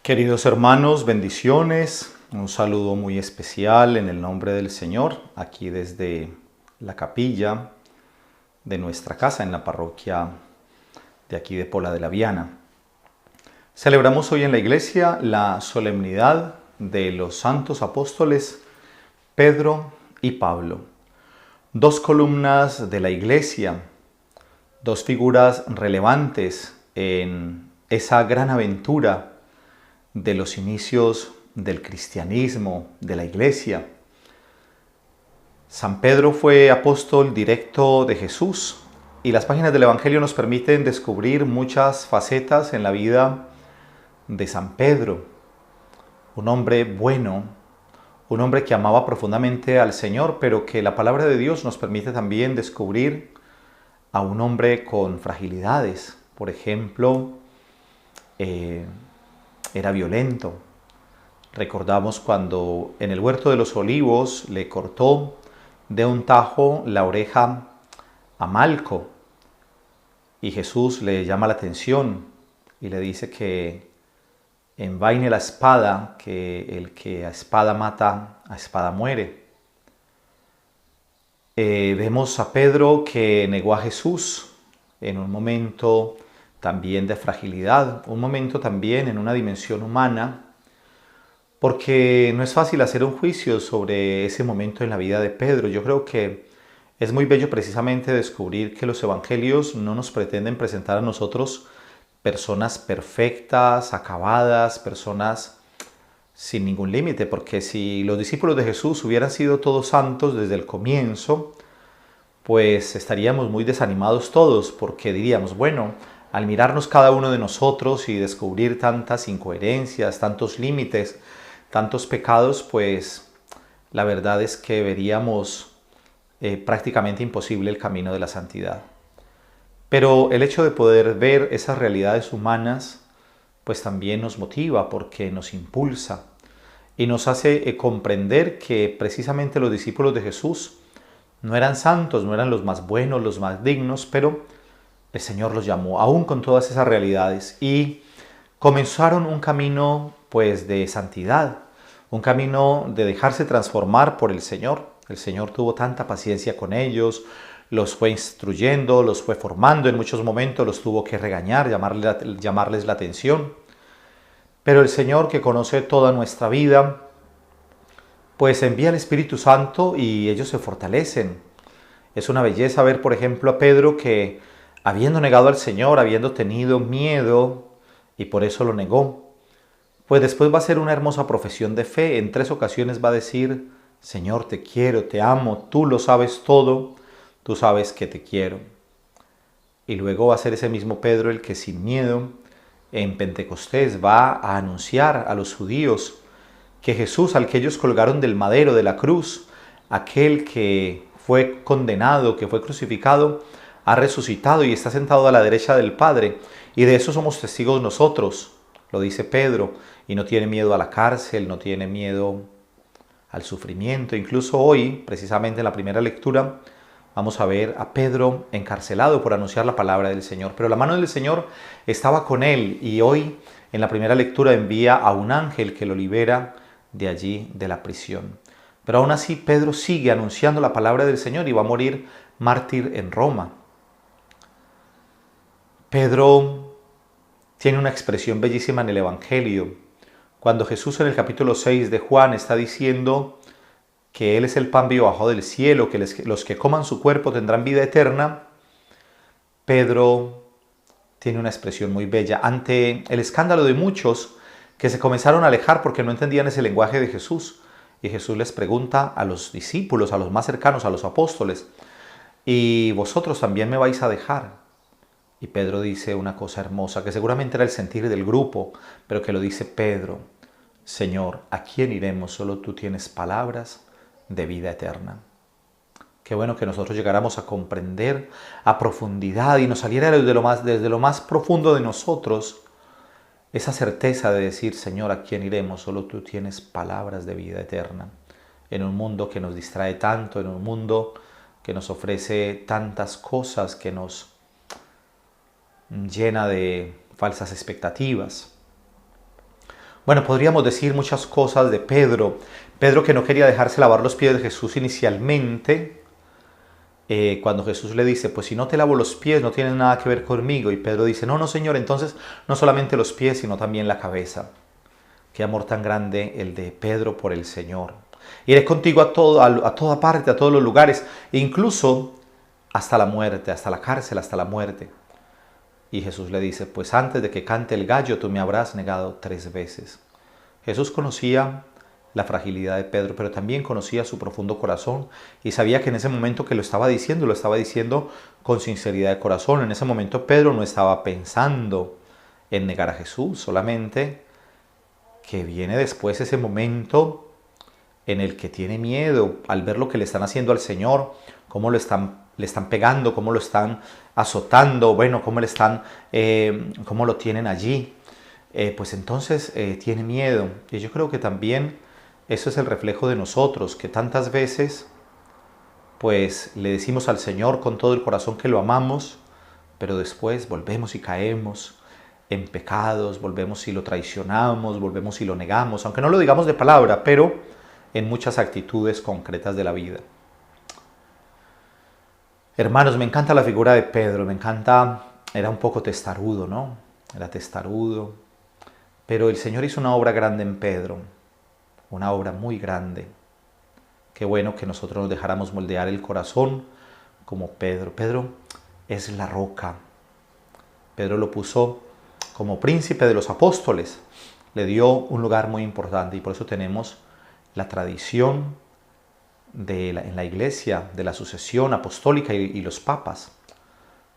Queridos hermanos, bendiciones, un saludo muy especial en el nombre del Señor, aquí desde la capilla de nuestra casa en la parroquia de aquí de Pola de la Viana. Celebramos hoy en la iglesia la solemnidad de los santos apóstoles Pedro y Pablo, dos columnas de la iglesia, dos figuras relevantes en esa gran aventura de los inicios del cristianismo, de la iglesia. San Pedro fue apóstol directo de Jesús y las páginas del Evangelio nos permiten descubrir muchas facetas en la vida de San Pedro. Un hombre bueno, un hombre que amaba profundamente al Señor, pero que la palabra de Dios nos permite también descubrir a un hombre con fragilidades. Por ejemplo, era violento. Recordamos cuando en el huerto de los olivos le cortó de un tajo la oreja a Malco y Jesús le llama la atención y le dice que envaine la espada, que el que a espada mata, a espada muere. Vemos a Pedro que negó a Jesús en un momento también de fragilidad, un momento también en una dimensión humana, porque no es fácil hacer un juicio sobre ese momento en la vida de Pedro. Yo creo que es muy bello precisamente descubrir que los evangelios no nos pretenden presentar a nosotros personas perfectas, acabadas, personas sin ningún límite, porque si los discípulos de Jesús hubieran sido todos santos desde el comienzo, pues estaríamos muy desanimados todos, porque diríamos, bueno, al mirarnos cada uno de nosotros y descubrir tantas incoherencias, tantos límites, tantos pecados, pues la verdad es que veríamos prácticamente imposible el camino de la santidad. Pero el hecho de poder ver esas realidades humanas, pues también nos motiva porque nos impulsa y nos hace comprender que precisamente los discípulos de Jesús no eran santos, no eran los más buenos, los más dignos, pero el Señor los llamó aún con todas esas realidades y comenzaron un camino pues de santidad, un camino de dejarse transformar por el Señor. El Señor tuvo tanta paciencia con ellos, los fue instruyendo, los fue formando, en muchos momentos los tuvo que regañar, llamarles la atención. Pero el Señor, que conoce toda nuestra vida, pues envía el Espíritu Santo y ellos se fortalecen. Es una belleza ver, por ejemplo, a Pedro que, habiendo negado al Señor, habiendo tenido miedo, y por eso lo negó, pues después va a hacer una hermosa profesión de fe. En 3 ocasiones va a decir, Señor, te quiero, te amo, tú lo sabes todo, tú sabes que te quiero. Y luego va a ser ese mismo Pedro el que sin miedo, en Pentecostés, va a anunciar a los judíos que Jesús, al que ellos colgaron del madero, de la cruz, aquel que fue condenado, que fue crucificado, ha resucitado y está sentado a la derecha del Padre. Y de eso somos testigos nosotros, lo dice Pedro, y no tiene miedo a la cárcel, no tiene miedo al sufrimiento. Incluso hoy, precisamente en la primera lectura, vamos a ver a Pedro encarcelado por anunciar la palabra del Señor. Pero la mano del Señor estaba con él y hoy en la primera lectura envía a un ángel que lo libera de allí, de la prisión. Pero aún así Pedro sigue anunciando la palabra del Señor y va a morir mártir en Roma. Pedro tiene una expresión bellísima en el Evangelio. Cuando Jesús en el capítulo 6 de Juan está diciendo que Él es el pan vivo bajado del cielo, que los que coman su cuerpo tendrán vida eterna, Pedro tiene una expresión muy bella. Ante el escándalo de muchos que se comenzaron a alejar porque no entendían ese lenguaje de Jesús, y Jesús les pregunta a los discípulos, a los más cercanos, a los apóstoles, ¿y vosotros también me vais a dejar? Y Pedro dice una cosa hermosa, que seguramente era el sentir del grupo, pero que lo dice Pedro, Señor, ¿a quién iremos? Solo tú tienes palabras de vida eterna. Qué bueno que nosotros llegáramos a comprender a profundidad y nos saliera desde lo más profundo de nosotros esa certeza de decir, Señor, ¿a quién iremos? Solo tú tienes palabras de vida eterna. En un mundo que nos distrae tanto, en un mundo que nos ofrece tantas cosas, que nos llena de falsas expectativas. Bueno, podríamos decir muchas cosas de Pedro. Pedro que no quería dejarse lavar los pies de Jesús inicialmente, cuando Jesús le dice, pues si no te lavo los pies no tienes nada que ver conmigo. Y Pedro dice, no, no Señor, entonces no solamente los pies, sino también la cabeza. Qué amor tan grande el de Pedro por el Señor. Iré contigo a toda parte, a todos los lugares, e incluso hasta la muerte, hasta la cárcel, hasta la muerte. Y Jesús le dice, pues antes de que cante el gallo, tú me habrás negado 3 veces. Jesús conocía la fragilidad de Pedro, pero también conocía su profundo corazón y sabía que en ese momento que lo estaba diciendo con sinceridad de corazón. En ese momento Pedro no estaba pensando en negar a Jesús, solamente que viene después ese momento en el que tiene miedo al ver lo que le están haciendo al Señor, cómo le están pegando, cómo lo están azotando, bueno, cómo lo tienen allí. Pues entonces tiene miedo. Y yo creo que también eso es el reflejo de nosotros, que tantas veces pues le decimos al Señor con todo el corazón que lo amamos, pero después volvemos y caemos en pecados, volvemos y lo traicionamos, volvemos y lo negamos, aunque no lo digamos de palabra, pero en muchas actitudes concretas de la vida. Hermanos, me encanta la figura de Pedro, era un poco testarudo, ¿no? Era testarudo, pero el Señor hizo una obra grande en Pedro, una obra muy grande. Qué bueno que nosotros nos dejáramos moldear el corazón como Pedro. Pedro es la roca. Pedro lo puso como príncipe de los apóstoles, le dio un lugar muy importante y por eso tenemos la tradición en la iglesia de la sucesión apostólica y los papas.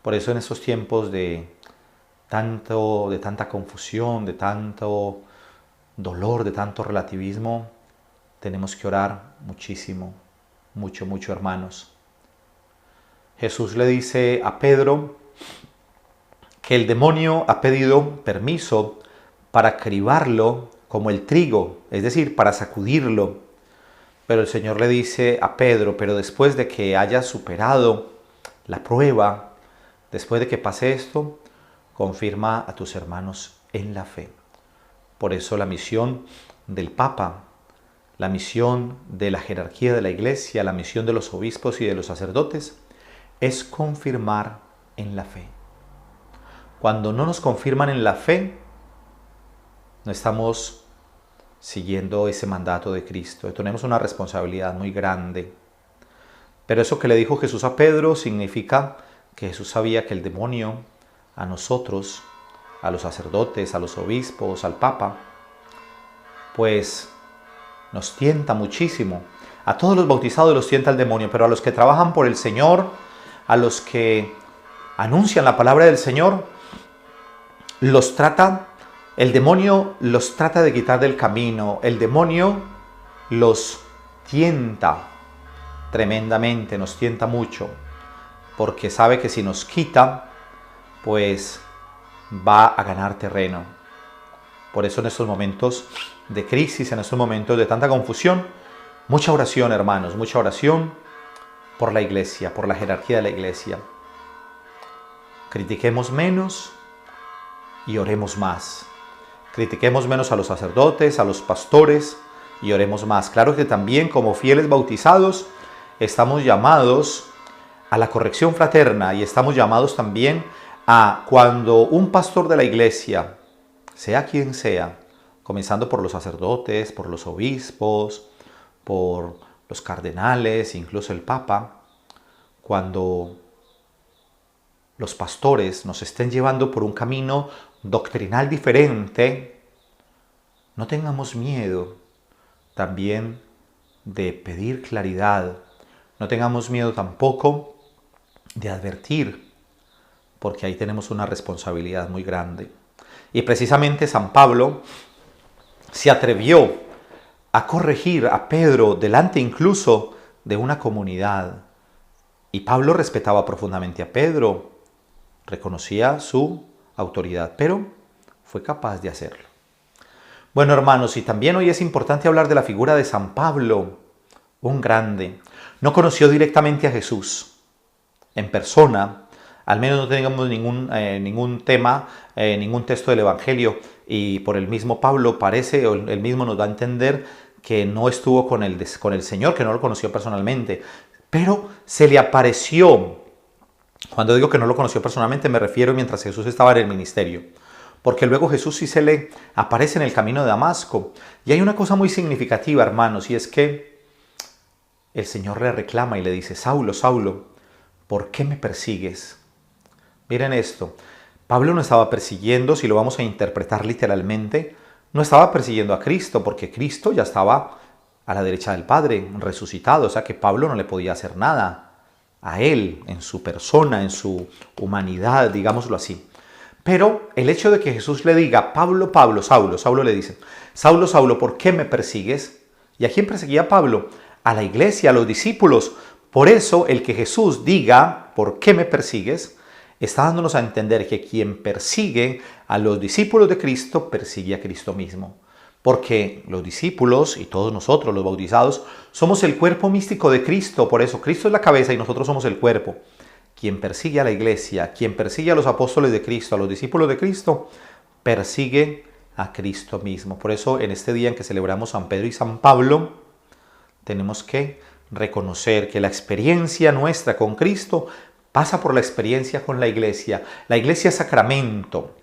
Por eso en estos tiempos de tanta confusión, de tanto dolor, de tanto relativismo, tenemos que orar muchísimo, mucho, hermanos. Jesús le dice a Pedro que el demonio ha pedido permiso para cribarlo como el trigo, es decir, para sacudirlo. Pero el Señor le dice a Pedro, pero después de que haya superado la prueba, después de que pase esto, confirma a tus hermanos en la fe. Por eso la misión del Papa, la misión de la jerarquía de la Iglesia, la misión de los obispos y de los sacerdotes, es confirmar en la fe. Cuando no nos confirman en la fe, no estamos siguiendo ese mandato de Cristo. Tenemos una responsabilidad muy grande. Pero eso que le dijo Jesús a Pedro significa que Jesús sabía que el demonio a nosotros, a los sacerdotes, a los obispos, al Papa, pues nos tienta muchísimo. A todos los bautizados los tienta el demonio, pero a los que trabajan por el Señor, a los que anuncian la palabra del Señor, el demonio los trata de quitar del camino, el demonio los tienta tremendamente, nos tienta mucho, porque sabe que si nos quita, pues va a ganar terreno. Por eso en estos momentos de crisis, en estos momentos de tanta confusión, mucha oración, hermanos, mucha oración por la Iglesia, por la jerarquía de la Iglesia. Critiquemos menos y oremos más. Critiquemos menos a los sacerdotes, a los pastores y oremos más. Claro que también como fieles bautizados estamos llamados a la corrección fraterna y estamos llamados también a cuando un pastor de la Iglesia, sea quien sea, comenzando por los sacerdotes, por los obispos, por los cardenales, incluso el Papa, cuando los pastores nos estén llevando por un camino doctrinal diferente, no tengamos miedo también de pedir claridad, no tengamos miedo tampoco de advertir, porque ahí tenemos una responsabilidad muy grande. Y precisamente San Pablo se atrevió a corregir a Pedro delante incluso de una comunidad. Y Pablo respetaba profundamente a Pedro, reconocía su autoridad, pero fue capaz de hacerlo. Bueno, hermanos, y también hoy es importante hablar de la figura de San Pablo, un grande. No conoció directamente a Jesús en persona, al menos no tengamos ningún tema, ningún texto del Evangelio, y por el mismo Pablo parece, o él mismo nos da a entender que no estuvo con el Señor, que no lo conoció personalmente, pero se le apareció. Cuando digo que no lo conoció personalmente, me refiero mientras Jesús estaba en el ministerio. Porque luego Jesús sí se le aparece en el camino de Damasco. Y hay una cosa muy significativa, hermanos, y es que el Señor le reclama y le dice: Saulo, Saulo, ¿por qué me persigues? Miren esto. Pablo no estaba persiguiendo, si lo vamos a interpretar literalmente, no estaba persiguiendo a Cristo, porque Cristo ya estaba a la derecha del Padre, resucitado. O sea que Pablo no le podía hacer nada a él, en su persona, en su humanidad, digámoslo así. Pero el hecho de que Jesús le diga: Pablo, Pablo, Saulo, Saulo le dice: Saulo, Saulo, ¿por qué me persigues? ¿Y a quién perseguía Pablo? A la iglesia, a los discípulos. Por eso el que Jesús diga: ¿por qué me persigues?, está dándonos a entender que quien persigue a los discípulos de Cristo persigue a Cristo mismo. Porque los discípulos y todos nosotros, los bautizados, somos el cuerpo místico de Cristo. Por eso Cristo es la cabeza y nosotros somos el cuerpo. Quien persigue a la iglesia, quien persigue a los apóstoles de Cristo, a los discípulos de Cristo, persigue a Cristo mismo. Por eso en este día en que celebramos San Pedro y San Pablo, tenemos que reconocer que la experiencia nuestra con Cristo pasa por la experiencia con la iglesia. La iglesia es sacramento.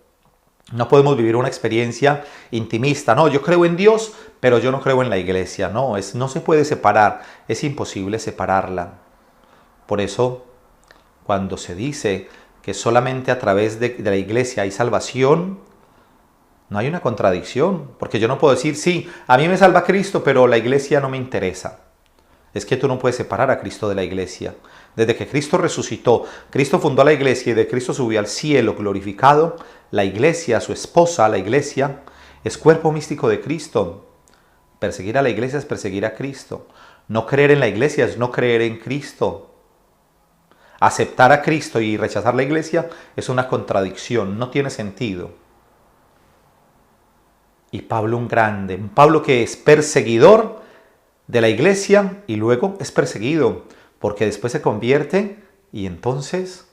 No podemos vivir una experiencia intimista. No, yo creo en Dios, pero yo no creo en la iglesia. No, no se puede separar. Es imposible separarla. Por eso, cuando se dice que solamente a través de la iglesia hay salvación, no hay una contradicción. Porque yo no puedo decir: sí, a mí me salva Cristo, pero la iglesia no me interesa. Es que tú no puedes separar a Cristo de la iglesia. Desde que Cristo resucitó, Cristo fundó la iglesia y de Cristo subió al cielo glorificado, la iglesia, su esposa, la iglesia, es cuerpo místico de Cristo. Perseguir a la iglesia es perseguir a Cristo. No creer en la iglesia es no creer en Cristo. Aceptar a Cristo y rechazar la iglesia es una contradicción, no tiene sentido. Y Pablo, un grande, un Pablo que es perseguidor de la iglesia y luego es perseguido, porque después se convierte y entonces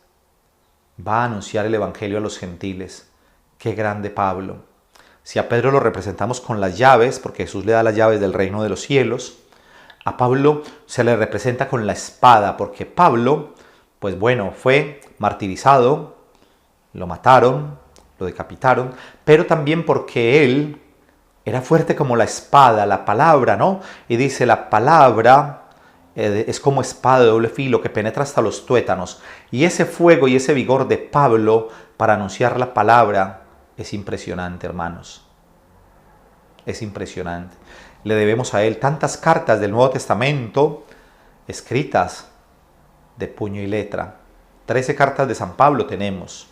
va a anunciar el evangelio a los gentiles. ¡Qué grande Pablo! Si a Pedro lo representamos con las llaves, porque Jesús le da las llaves del reino de los cielos, a Pablo se le representa con la espada, porque Pablo, pues bueno, fue martirizado, lo mataron, lo decapitaron, pero también porque él era fuerte como la espada, la palabra, ¿no? Y dice: la palabra es como espada de doble filo que penetra hasta los tuétanos. Y ese fuego y ese vigor de Pablo para anunciar la palabra es impresionante, hermanos. Es impresionante. Le debemos a él tantas cartas del Nuevo Testamento escritas de puño y letra. 13 cartas de San Pablo tenemos.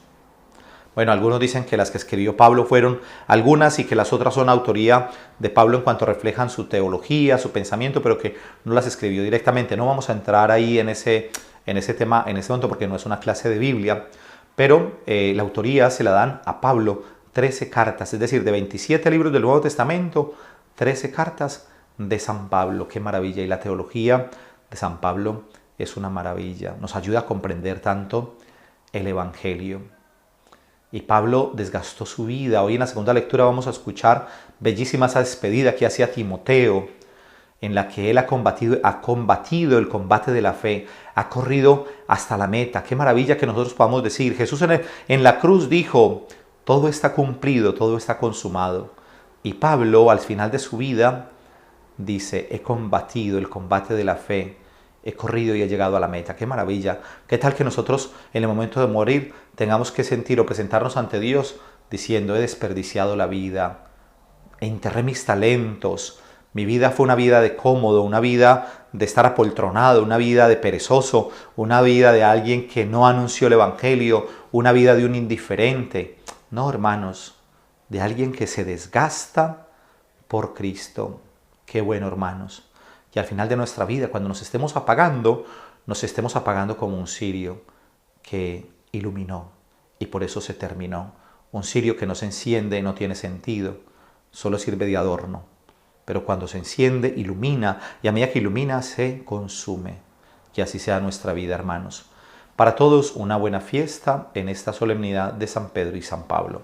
Bueno, algunos dicen que las que escribió Pablo fueron algunas y que las otras son autoría de Pablo en cuanto reflejan su teología, su pensamiento, pero que no las escribió directamente. No vamos a entrar ahí en ese tema en este momento porque no es una clase de Biblia, pero la autoría se la dan a Pablo 13 cartas, es decir, de 27 libros del Nuevo Testamento, 13 cartas de San Pablo. ¡Qué maravilla! Y la teología de San Pablo es una maravilla. Nos ayuda a comprender tanto el Evangelio. Y Pablo desgastó su vida. Hoy en la segunda lectura vamos a escuchar bellísima esa despedida que hace a Timoteo, en la que él ha combatido el combate de la fe, ha corrido hasta la meta. Qué maravilla que nosotros podamos decir: Jesús en la cruz dijo: todo está cumplido, todo está consumado. Y Pablo, al final de su vida, dice: he combatido el combate de la fe, he corrido y he llegado a la meta. ¡Qué maravilla! ¿Qué tal que nosotros en el momento de morir tengamos que sentir o presentarnos ante Dios diciendo: he desperdiciado la vida, enterré mis talentos, mi vida fue una vida de cómodo, una vida de estar apoltronado, una vida de perezoso, una vida de alguien que no anunció el Evangelio, una vida de un indiferente? No, hermanos, de alguien que se desgasta por Cristo. ¡Qué bueno, hermanos! Y al final de nuestra vida, cuando nos estemos apagando como un cirio que iluminó y por eso se terminó. Un cirio que no se enciende no tiene sentido, solo sirve de adorno. Pero cuando se enciende, ilumina, y a medida que ilumina, se consume. Que así sea nuestra vida, hermanos. Para todos una buena fiesta en esta solemnidad de San Pedro y San Pablo.